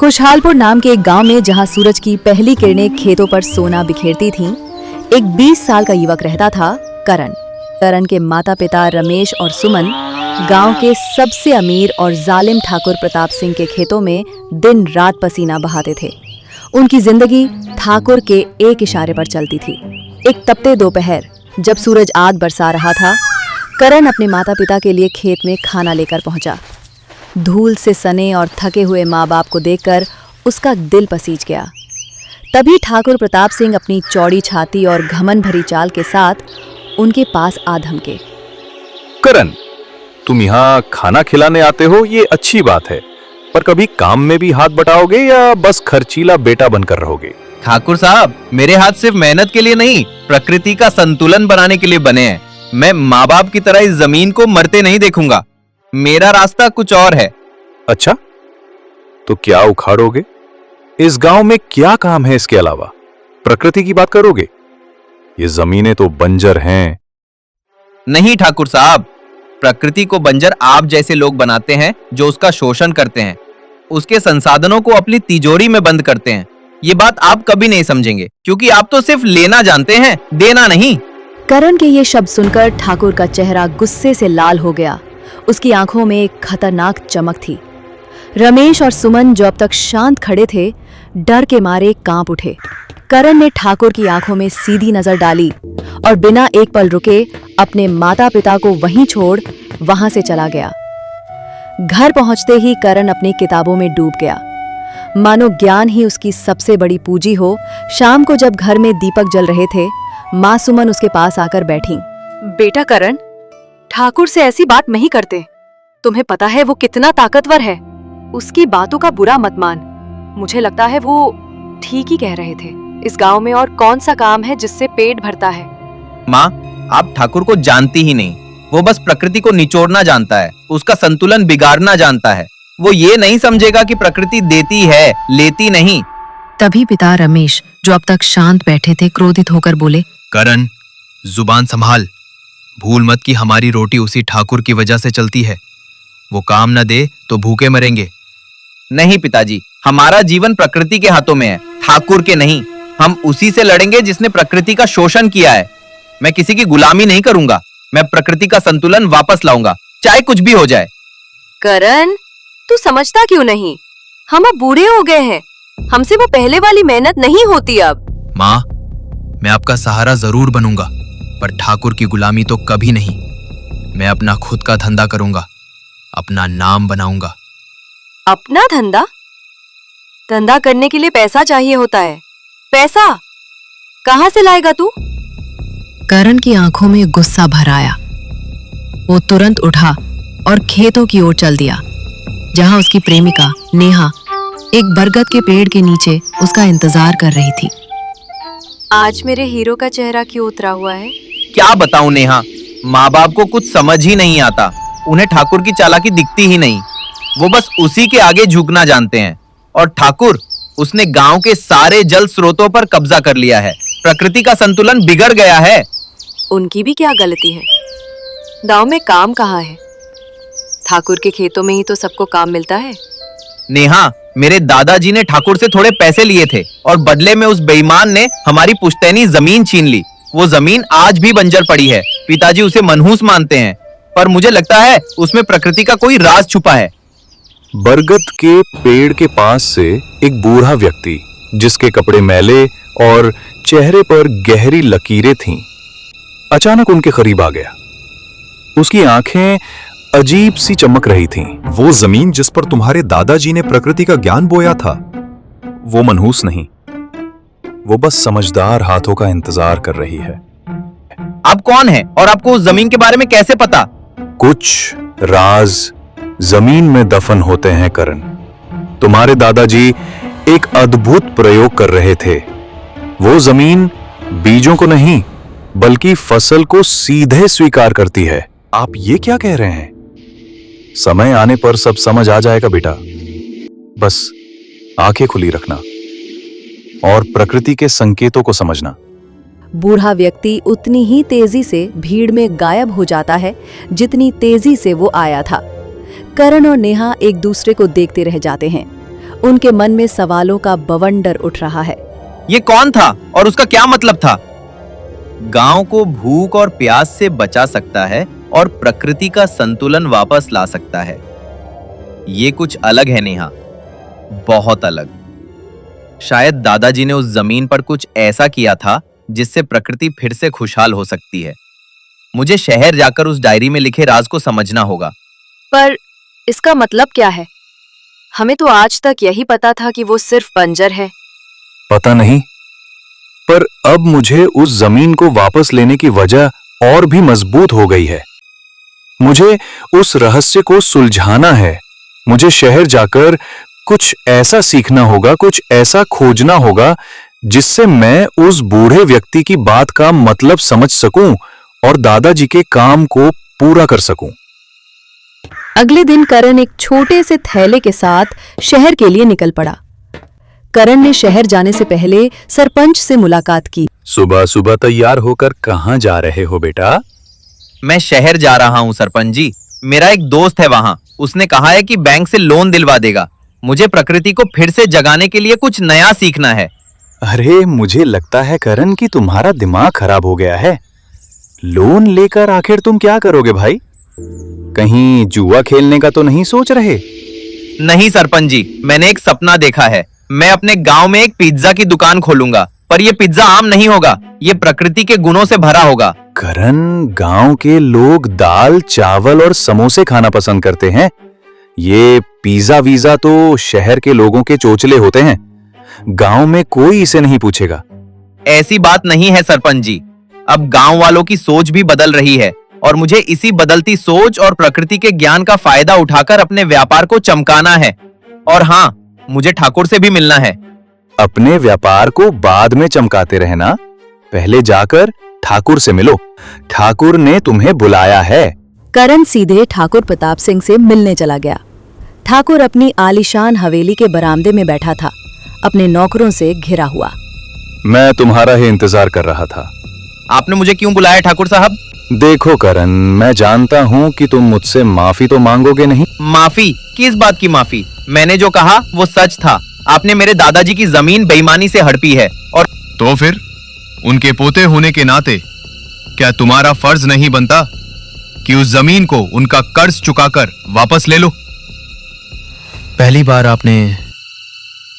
खुशहालपुर नाम के एक गांव में जहां सूरज की पहली किरणें खेतों पर सोना बिखेरती थीं, एक 20 साल का युवक रहता था, करण। करण के माता पिता रमेश और सुमन गांव के सबसे अमीर और जालिम ठाकुर प्रताप सिंह के खेतों में दिन रात पसीना बहाते थे। उनकी जिंदगी ठाकुर के एक इशारे पर चलती थी। एक तपते दोपहर जब सूरज आग बरसा रहा था, करण अपने माता पिता के लिए खेत में खाना लेकर पहुंचा। धूल से सने और थके हुए माँ बाप को देखकर उसका दिल पसीज गया। तभी ठाकुर प्रताप सिंह अपनी चौड़ी छाती और घमंड भरी चाल के साथ उनके पास आ धमके। करण, तुम यहाँ खाना खिलाने आते हो, ये अच्छी बात है, पर कभी काम में भी हाथ बटाओगे या बस खर्चीला बेटा बनकर रहोगे? ठाकुर साहब, मेरे हाथ सिर्फ मेहनत के लिए नहीं, प्रकृति का संतुलन बनाने के लिए बने हैं। मैं माँ बाप की तरह इस जमीन को मरते नहीं देखूंगा। मेरा रास्ता कुछ और है। अच्छा, तो क्या उखाड़ोगे? इस गांव में क्या काम है इसके अलावा? प्रकृति की बात करोगे? ये जमीनें तो बंजर हैं। नहीं ठाकुर साहब, प्रकृति को बंजर आप जैसे लोग बनाते हैं जो उसका शोषण करते हैं, उसके संसाधनों को अपनी तिजोरी में बंद करते हैं। ये बात आप कभी नहीं समझेंगे, क्योंकि आप तो सिर्फ लेना जानते हैं, देना नहीं। करण के ये शब्द सुनकर ठाकुर का चेहरा गुस्से से लाल हो गया। उसकी आंखों में एक खतरनाक चमक थी। रमेश और सुमन, जो अब तक शांत खड़े थे, डर के मारे कांप उठे। करण ने ठाकुर की आंखों में सीधी नजर डाली और बिना एक पल रुके अपने माता पिता को वहीं छोड़ वहां से चला गया। घर पहुंचते ही करण अपनी किताबों में डूब गया, मानो ज्ञान ही उसकी सबसे बड़ी पूंजी हो। शाम को जब घर में दीपक जल रहे थे, माँ सुमन उसके पास आकर बैठी। बेटा करण, ठाकुर से ऐसी बात नहीं करते। तुम्हें पता है वो कितना ताकतवर है। उसकी बातों का बुरा मत मान। मुझे लगता है वो ठीक ही कह रहे थे। इस गांव में और कौन सा काम है जिससे पेट भरता है? माँ, आप ठाकुर को जानती ही नहीं। वो बस प्रकृति को निचोड़ना जानता है, उसका संतुलन बिगाड़ना जानता है। वो ये नहीं समझेगा कि प्रकृति देती है, लेती नहीं। तभी पिता रमेश, जो अब तक शांत बैठे थे, क्रोधित होकर बोले, करण, जुबान संभाल। भूल मत कि हमारी रोटी उसी ठाकुर की वजह से चलती है। वो काम न दे तो भूखे मरेंगे। नहीं पिताजी, हमारा जीवन प्रकृति के हाथों में है, ठाकुर के नहीं। हम उसी से लड़ेंगे जिसने प्रकृति का शोषण किया है। मैं किसी की गुलामी नहीं करूंगा। मैं प्रकृति का संतुलन वापस लाऊंगा, चाहे कुछ भी हो जाए। करण, तू समझता क्यों नहीं? हम अब बूढ़े हो गए हैं। हमसे वो पहले वाली मेहनत नहीं होती अब। माँ, मैं आपका सहारा जरूर बनूंगा, पर ठाकुर की गुलामी तो कभी नहीं। मैं अपना खुद का धंधा करूंगा, अपना नाम बनाऊंगा। अपना धंधा? धंधा करने के लिए पैसा चाहिए होता है। पैसा कहाँ से लाएगा तू? करण की आंखों में गुस्सा भर आया। वो तुरंत उठा और खेतों की ओर चल दिया, जहां उसकी प्रेमिका नेहा एक बरगद के पेड़ के नीचे उसका इंतजार कर रही थी। आज मेरे हीरो का चेहरा क्यों उतरा हुआ है? क्या बताऊं नेहा, माँ बाप को कुछ समझ ही नहीं आता। उन्हें ठाकुर की चालाकी दिखती ही नहीं। वो बस उसी के आगे झुकना जानते हैं। और ठाकुर, उसने गांव के सारे जल स्रोतों पर कब्जा कर लिया है। प्रकृति का संतुलन बिगड़ गया है। उनकी भी क्या गलती है? गांव में काम कहाँ है? ठाकुर के खेतों में ही तो सबको काम मिलता है। नेहा, मेरे दादाजी ने ठाकुर से थोड़े पैसे लिए थे और बदले में उस बेईमान ने हमारी पुश्तैनी जमीन छीन ली। वो जमीन आज भी बंजर पड़ी है। पिताजी उसे मनहूस मानते हैं, पर मुझे लगता है उसमें प्रकृति का कोई राज छुपा है। बरगद के पेड़ के पास से एक बूढ़ा व्यक्ति, जिसके कपड़े मैले और चेहरे पर गहरी लकीरें थीं, अचानक उनके करीब आ गया। उसकी आंखें अजीब सी चमक रही थीं। वो जमीन जिस पर तुम्हारे दादाजी ने प्रकृति का ज्ञान बोया था, वो मनहूस नहीं, वो बस समझदार हाथों का इंतजार कर रही है। आप कौन हैं और आपको उस जमीन के बारे में कैसे पता? कुछ राज जमीन में दफन होते हैं करण। तुम्हारे दादाजी एक अद्भुत प्रयोग कर रहे थे। वो जमीन बीजों को नहीं, बल्कि फसल को सीधे स्वीकार करती है। आप ये क्या कह रहे हैं? समय आने पर सब समझ आ जाएगा बेटा। बस आंखें खुली रखना और प्रकृति के संकेतों को समझना। बूढ़ा व्यक्ति उतनी ही तेजी से भीड़ में गायब हो जाता है जितनी तेजी से वो आया था। करण और नेहा एक दूसरे को देखते रह जाते हैं। उनके मन में सवालों का बवंडर उठ रहा है। ये कौन था और उसका क्या मतलब था? गांव को भूख और प्यास से बचा सकता है और प्रकृति का संतुलन वापस ला सकता है। ये कुछ अलग है नेहा, बहुत अलग। शायद दादाजी ने उस जमीन पर कुछ ऐसा किया था जिससे प्रकृति फिर से खुशहाल हो सकती है। मुझे शहर जाकर उस डायरी में लिखे राज को समझना होगा। पर इसका मतलब क्या है? हमें तो आज तक यही पता था कि वो सिर्फ बंजर है। पता नहीं, पर अब मुझे उस जमीन को वापस लेने की वजह और भी मजबूत हो गई है। मुझे उस रहस्य को सुलझाना है। मुझे शहर जाकर कुछ ऐसा सीखना होगा, कुछ ऐसा खोजना होगा जिससे मैं उस बूढ़े व्यक्ति की बात का मतलब समझ सकूं और दादाजी के काम को पूरा कर सकूं। अगले दिन करण एक छोटे से थैले के साथ शहर के लिए निकल पड़ा। करण ने शहर जाने से पहले सरपंच से मुलाकात की। सुबह सुबह तैयार होकर कहाँ जा रहे हो बेटा? मैं शहर जा रहा हूँ सरपंच जी। मेरा एक दोस्त है वहां, उसने कहा है कि बैंक से लोन दिलवा देगा। मुझे प्रकृति को फिर से जगाने के लिए कुछ नया सीखना है। अरे मुझे लगता है करण कि तुम्हारा दिमाग खराब हो गया है। लोन लेकर आखिर तुम क्या करोगे भाई? कहीं जुआ खेलने का तो नहीं सोच रहे? नहीं सरपंच जी, मैंने एक सपना देखा है। मैं अपने गांव में एक पिज्जा की दुकान खोलूंगा, पर यह पिज्जा आम नहीं होगा, ये प्रकृति के गुणों से भरा होगा। करण, गांव के लोग दाल, चावल और समोसे खाना पसंद करते हैं। ये पिज्जा वीजा तो शहर के लोगों के चोचले होते हैं। गांव में कोई इसे नहीं पूछेगा। ऐसी बात नहीं है सरपंच जी। अब गांव वालों की सोच भी बदल रही है और मुझे इसी बदलती सोच और प्रकृति के ज्ञान का फायदा उठाकर अपने व्यापार को चमकाना है। और हाँ, मुझे ठाकुर से भी मिलना है। अपने व्यापार को बाद में चमकाते रहना, पहले जाकर ठाकुर से मिलो। ठाकुर ने तुम्हें बुलाया है। करण सीधे ठाकुर प्रताप सिंह से मिलने चला गया। ठाकुर अपनी आलीशान हवेली के बरामदे में बैठा था, अपने नौकरों से घिरा हुआ। मैं तुम्हारा ही इंतजार कर रहा था। आपने मुझे क्यों बुलाया ठाकुर साहब? देखो करण, मैं जानता हूं कि तुम मुझसे माफी तो मांगोगे नहीं। माफी? किस बात की माफी? मैंने जो कहा वो सच था। आपने मेरे दादाजी की जमीन बेईमानी से हड़पी है और तो फिर उनके पोते होने के नाते क्या तुम्हारा फर्ज नहीं बनता कि उस जमीन को उनका कर्ज चुकाकर वापस ले लो? पहली बार आपने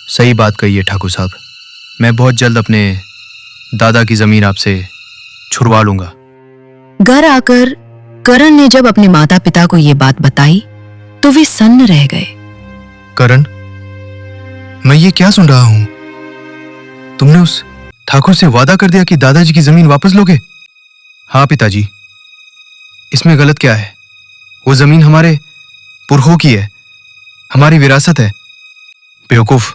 सही बात कही है ठाकुर साहब। मैं बहुत जल्द अपने दादा की जमीन आपसे छुड़वा लूंगा। घर आकर करण ने जब अपने माता पिता को ये बात बताई तो वे सन्न रह गए। करण, मैं ये क्या सुन रहा हूं? तुमने उस ठाकुर से वादा कर दिया कि दादाजी की जमीन वापस लोगे? हाँ पिताजी, इसमें गलत क्या है? वो जमीन हमारे पुरखों की है, हमारी विरासत है। बेवकूफ,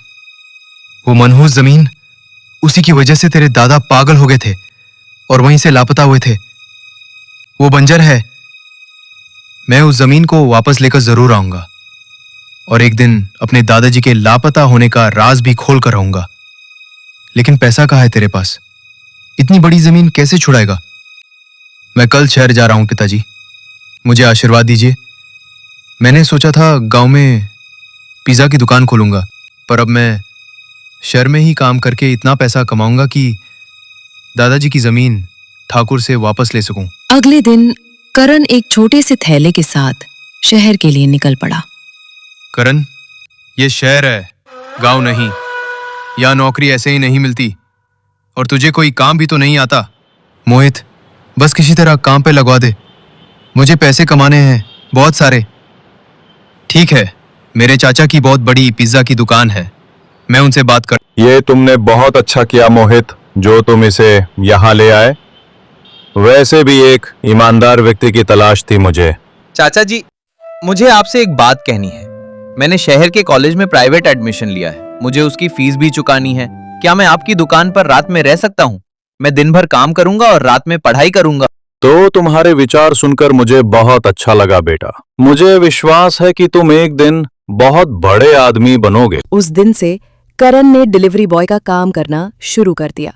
वो मनहूस जमीन, उसी की वजह से तेरे दादा पागल हो गए थे और वहीं से लापता हुए थे। वो बंजर है। मैं उस जमीन को वापस लेकर जरूर आऊंगा और एक दिन अपने दादाजी के लापता होने का राज भी खोल कर आऊंगा। लेकिन पैसा कहाँ है तेरे पास? इतनी बड़ी जमीन कैसे छुड़ाएगा? मैं कल शहर जा रहा हूं पिताजी, मुझे आशीर्वाद दीजिए। मैंने सोचा था गांव में पिज्जा की दुकान खोलूंगा, पर अब मैं शहर में ही काम करके इतना पैसा कमाऊंगा कि दादाजी की जमीन ठाकुर से वापस ले सकूं। अगले दिन करण एक छोटे से थैले के साथ शहर के लिए निकल पड़ा। करण, ये शहर है, गांव नहीं। यहाँ नौकरी ऐसे ही नहीं मिलती और तुझे कोई काम भी तो नहीं आता। मोहित, बस किसी तरह काम पे लगवा दे। मुझे पैसे कमाने हैं बहुत सारे। ठीक है, मेरे चाचा की बहुत बड़ी पिज्जा की दुकान है, मैं उनसे बात कर। ये तुमने बहुत अच्छा किया मोहित, जो तुम इसे यहाँ ले आए। वैसे भी एक ईमानदार व्यक्ति की तलाश थी मुझे। चाचा जी, मुझे आपसे एक बात कहनी है। मैंने शहर के कॉलेज में प्राइवेट एडमिशन लिया है, मुझे उसकी फीस भी चुकानी है। क्या मैं आपकी दुकान पर रात में रह सकता हूँ? मैं दिन भर काम करूंगा और रात में पढ़ाई करूंगा। तो तुम्हारे विचार सुनकर मुझे बहुत अच्छा लगा बेटा। मुझे विश्वास है कि तुम एक दिन बहुत बड़े आदमी बनोगे। उस दिन से करण ने डिलीवरी बॉय का काम करना शुरू कर दिया।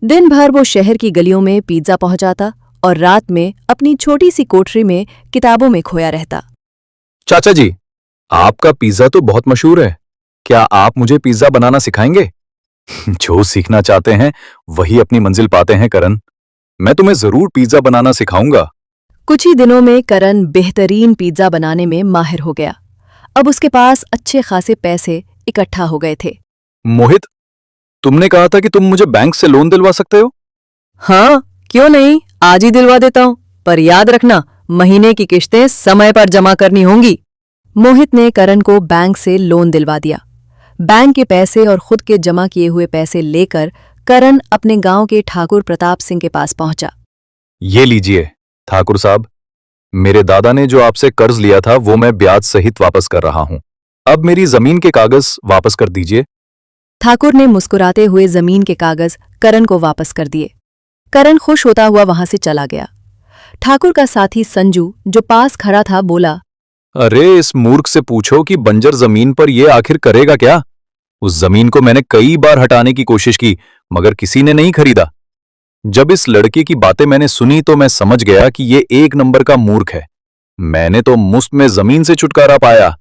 दिन भर वो शहर की गलियों में पिज्जा पहुंचाता और रात में अपनी छोटी सी कोठरी में किताबों में खोया रहता। चाचा जी, आपका पिज्जा तो बहुत मशहूर है। क्या आप मुझे पिज्जा बनाना सिखाएंगे? जो सीखना चाहते हैं वही अपनी मंजिल पाते हैं करण। मैं तुम्हें जरूर पिज्जा बनाना सिखाऊंगा। कुछ ही दिनों में करण बेहतरीन पिज्जा बनाने में माहिर हो गया। अब उसके पास अच्छे खासे पैसे इकट्ठा हो गए थे। मोहित, तुमने कहा था कि तुम मुझे बैंक से लोन दिलवा सकते हो। हाँ, क्यों नहीं, आज ही दिलवा देता हूँ, पर याद रखना महीने की किश्तें समय पर जमा करनी होंगी। मोहित ने करण को बैंक से लोन दिलवा दिया। बैंक के पैसे और खुद के जमा किए हुए पैसे लेकर करण अपने गांव के ठाकुर प्रताप सिंह के पास पहुंचा। ये लीजिए ठाकुर साहब, मेरे दादा ने जो आपसे कर्ज लिया था वो मैं ब्याज सहित वापस कर रहा हूं। अब मेरी जमीन के कागज वापस कर दीजिए। ठाकुर ने मुस्कुराते हुए जमीन के कागज करण को वापस कर दिए। करण खुश होता हुआ वहां से चला गया। ठाकुर का साथी संजू, जो पास खड़ा था, बोला, अरे इस मूर्ख से पूछो कि बंजर जमीन पर ये आखिर करेगा क्या। उस जमीन को मैंने कई बार हटाने की कोशिश की मगर किसी ने नहीं खरीदा। जब इस लड़के की बातें मैंने सुनी तो मैं समझ गया कि ये एक नंबर का मूर्ख है। मैंने तो मुफ्त में जमीन से छुटकारा पाया।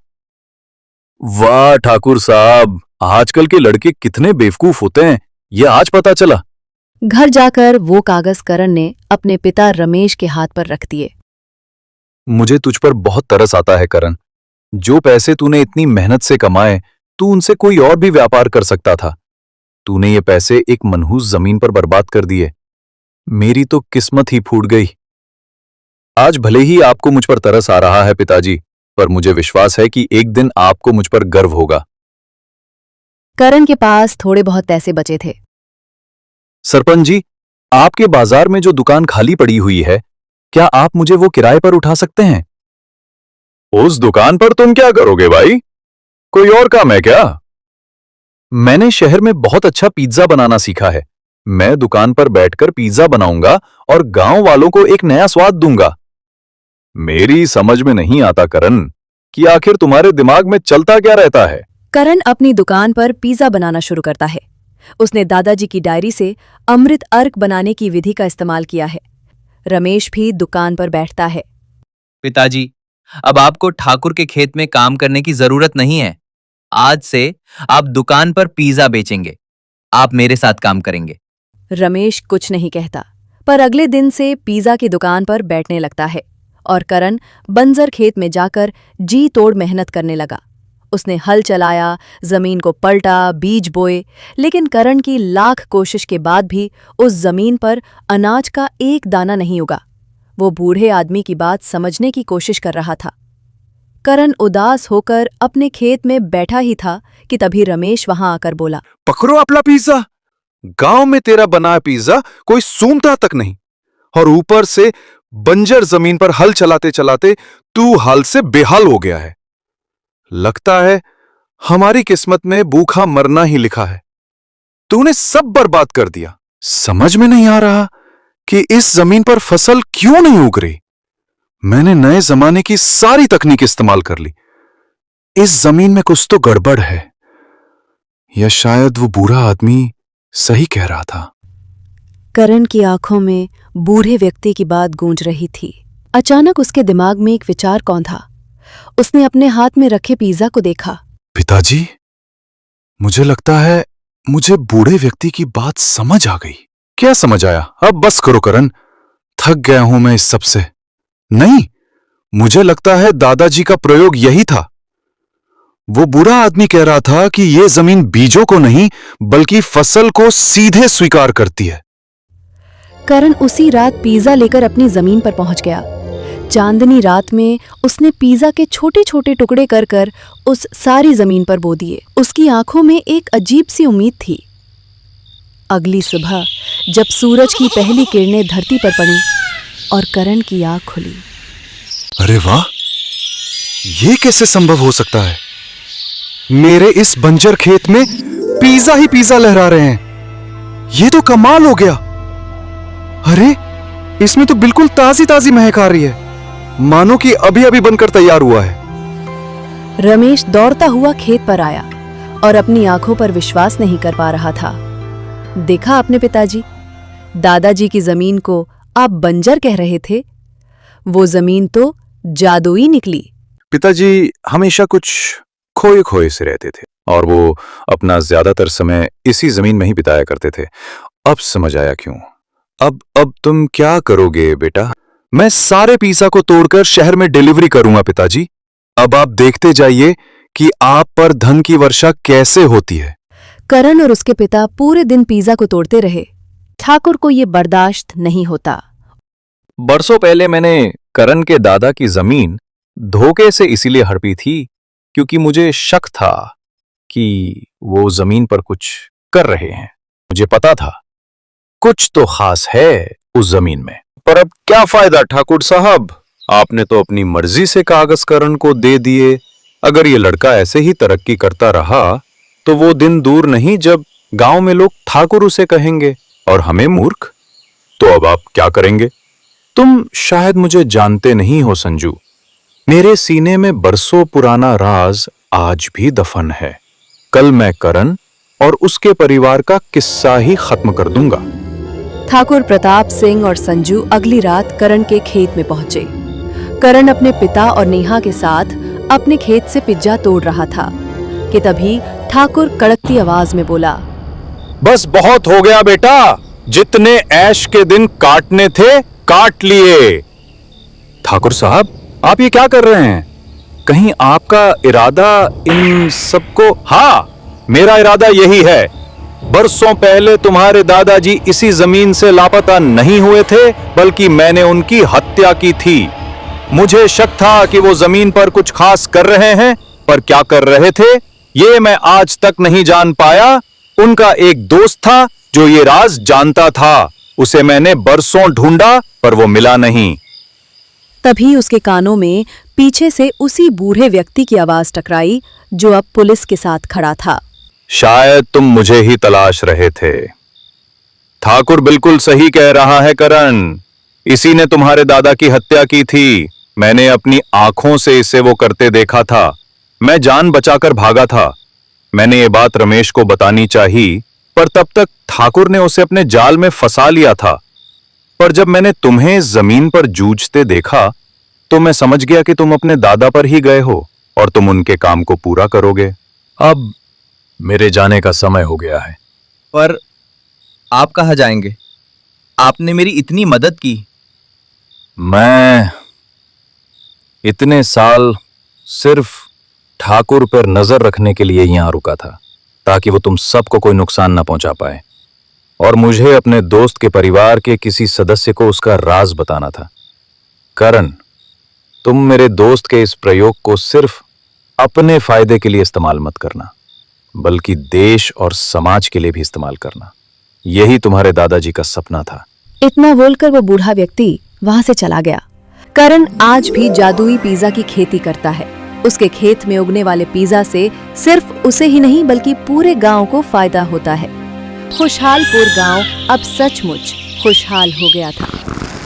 वाह ठाकुर साहब, आजकल के लड़के कितने बेवकूफ होते हैं, ये आज पता चला। घर जाकर वो कागज करण ने अपने पिता रमेश के हाथ पर रख दिए। मुझे तुझ पर बहुत तरस आता है करण। जो पैसे तूने इतनी मेहनत से कमाए, तू उनसे कोई और भी व्यापार कर सकता था। तूने ये पैसे एक मनहूस जमीन पर बर्बाद कर दिए। मेरी तो किस्मत ही फूट गई। आज भले ही आपको मुझ पर तरस आ रहा है पिताजी, पर मुझे विश्वास है कि एक दिन आपको मुझ पर गर्व होगा। करण के पास थोड़े बहुत पैसे बचे थे। सरपंच जी, आपके बाजार में जो दुकान खाली पड़ी हुई है, क्या आप मुझे वो किराए पर उठा सकते हैं? उस दुकान पर तुम क्या करोगे भाई? कोई और काम है क्या? मैंने शहर में बहुत अच्छा पिज्जा बनाना सीखा है। मैं दुकान पर बैठकर पिज्जा बनाऊंगा और गांव वालों को एक नया स्वाद दूंगा। मेरी समझ में नहीं आता करण कि आखिर तुम्हारे दिमाग में चलता क्या रहता है। करण अपनी दुकान पर पिज्जा बनाना शुरू करता है। उसने दादाजी की डायरी से अमृत अर्क बनाने की विधि का इस्तेमाल किया है। रमेश भी दुकान पर बैठता है। पिताजी, अब आपको ठाकुर के खेत में काम करने की जरूरत नहीं है। आज से आप दुकान पर पिज्जा बेचेंगे। आप मेरे साथ काम करेंगे। रमेश कुछ नहीं कहता, पर अगले दिन से पिज्जा की दुकान पर बैठने लगता है और करण बंजर खेत में जाकर जी तोड़ मेहनत करने लगा। उसने हल चलाया, जमीन को पलटा, बीज बोए, लेकिन करण की लाख कोशिश के बाद भी उस जमीन पर अनाज का एक दाना नहीं उगा। वो बूढ़े आदमी की बात समझने की कोशिश कर रहा था। करण उदास होकर अपने खेत में बैठा ही था कि तभी रमेश वहां आकर बोला, पकड़ो अपना पिज्जा। गांव में तेरा बनाया पिज्जा कोई सूंघता तक नहीं, और ऊपर से बंजर जमीन पर हल चलाते चलाते तू हाल से बेहाल हो गया है। लगता है हमारी किस्मत में भूखा मरना ही लिखा है। तूने सब बर्बाद कर दिया। समझ में नहीं आ रहा कि इस जमीन पर फसल क्यों नहीं उग रही। मैंने नए जमाने की सारी तकनीक इस्तेमाल कर ली। इस जमीन में कुछ तो गड़बड़ है, या शायद वो बूढ़ा आदमी सही कह रहा था। करण की आंखों में बूढ़े व्यक्ति की बात गूंज रही थी। अचानक उसके दिमाग में एक विचार कौन था। उसने अपने हाथ में रखे पिज्जा को देखा। पिताजी, मुझे लगता है मुझे बूढ़े व्यक्ति की बात समझ आ गई। क्या समझ आया? अब बस करो करण, थक गया हूं मैं इस सब से। नहीं, मुझे लगता है दादाजी का प्रयोग यही था। वो बूढ़ा आदमी कह रहा था कि ये जमीन बीजों को नहीं बल्कि फसल को सीधे स्वीकार करती है। करण उसी रात पिज्जा लेकर अपनी जमीन पर पहुंच गया। चांदनी रात में उसने पिज्जा के छोटे छोटे टुकड़े कर कर उस सारी जमीन पर बो दिए। उसकी आंखों में एक अजीब सी उम्मीद थी। अगली सुबह जब सूरज की पहली किरणें धरती पर पड़ी और करण की आंख खुली। अरे वाह, ये कैसे संभव हो सकता है? मेरे इस बंजर खेत में पिज्जा ही पिज्जा लहरा रहे हैं। ये तो कमाल हो गया। अरे, इसमें तो बिल्कुल ताजी ताजी महक आ रही है, मानो कि अभी अभी बनकर तैयार हुआ है। रमेश दौड़ता हुआ खेत पर आया और अपनी आंखों पर विश्वास नहीं कर पा रहा था। देखा आपने पिताजी, दादाजी की जमीन को आप बंजर कह रहे थे, वो जमीन तो जादुई निकली। पिताजी हमेशा कुछ खोए खोए से रहते थे। और वो अपना ज्यादातर समय इसी जमीन में ही बिताया करते थे। अब समझ आया क्यों। अब तुम क्या करोगे बेटा? मैं सारे पिज्जा को तोड़कर शहर में डिलीवरी करूंगा पिताजी। अब आप देखते जाइए कि आप पर धन की वर्षा कैसे होती है। करण और उसके पिता पूरे दिन पिज्जा को तोड़ते रहे। ठाकुर को ये बर्दाश्त नहीं होता। बरसों पहले मैंने करण के दादा की जमीन धोखे से इसीलिए हड़पी थी क्योंकि मुझे शक था कि वो जमीन पर कुछ कर रहे हैं। मुझे पता था कुछ तो खास है उस जमीन में। पर अब क्या फायदा ठाकुर साहब, आपने तो अपनी मर्जी से कागज करण को दे दिए। अगर ये लड़का ऐसे ही तरक्की करता रहा तो वो दिन दूर नहीं जब गांव में लोग ठाकुर उसे कहेंगे और हमें मूर्ख। तो अब आप क्या करेंगे? तुम शायद मुझे जानते नहीं हो संजू, मेरे सीने में बरसों पुराना राज आज भी दफन है। कल मैं करण और उसके परिवार का किस्सा ही खत्म कर दूंगा। ठाकुर प्रताप सिंह और संजू अगली रात करण के खेत में पहुंचे। करण अपने पिता और नेहा के साथ अपने खेत से पिज्जा तोड़ रहा था कि तभी ठाकुर कड़कती आवाज में बोला, बस बहुत हो गया बेटा, जितने ऐश के दिन काटने थे काट लिए। ठाकुर साहब, आप ये क्या कर रहे हैं? कहीं आपका इरादा इन सबको? हाँ, मेरा इरादा यही है। बरसों पहले तुम्हारे दादाजी इसी जमीन से लापता नहीं हुए थे, बल्कि मैंने उनकी हत्या की थी। मुझे शक था कि वो जमीन पर कुछ खास कर रहे हैं, पर क्या कर रहे थे ये मैं आज तक नहीं जान पाया। उनका एक दोस्त था जो ये राज जानता था। उसे मैंने बरसों ढूंढा पर वो मिला नहीं। तभी उसके कानों में पीछे से उसी बूढ़े व्यक्ति की आवाज टकराई जो अब पुलिस के साथ खड़ा था। शायद तुम मुझे ही तलाश रहे थे। ठाकुर बिल्कुल सही कह रहा है करण, इसी ने तुम्हारे दादा की हत्या की थी। मैंने अपनी आंखों से इसे वो करते देखा था। मैं जान बचाकर भागा था। मैंने ये बात रमेश को बतानी चाहिए, पर तब तक ठाकुर ने उसे अपने जाल में फंसा लिया था। पर जब मैंने तुम्हें जमीन पर जूझते देखा तो मैं समझ गया कि तुम अपने दादा पर ही गए हो और तुम उनके काम को पूरा करोगे। अब मेरे जाने का समय हो गया है। पर आप कहाँ जाएंगे? आपने मेरी इतनी मदद की। मैं इतने साल सिर्फ ठाकुर पर नजर रखने के लिए यहां रुका था, ताकि वो तुम सबको कोई नुकसान ना पहुंचा पाए। और मुझे अपने दोस्त के परिवार के किसी सदस्य को उसका राज बताना था। करण, तुम मेरे दोस्त के इस प्रयोग को सिर्फ अपने फायदे के लिए इस्तेमाल मत करना, बल्कि देश और समाज के लिए भी इस्तेमाल करना। यही तुम्हारे दादाजी का सपना था। इतना बोलकर वो बूढ़ा व्यक्ति वहां से चला गया। करण आज भी जादुई पिज्जा की खेती करता है। उसके खेत में उगने वाले पिज्जा से सिर्फ उसे ही नहीं बल्कि पूरे गांव को फायदा होता है। खुशहालपुर गांव अब सचमुच खुशहाल हो गया था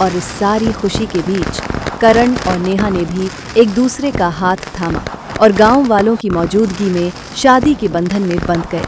और इस सारी खुशी के बीच करण और नेहा ने भी एक दूसरे का हाथ थामा और गांव वालों की मौजूदगी में शादी के बंधन में बंध गए।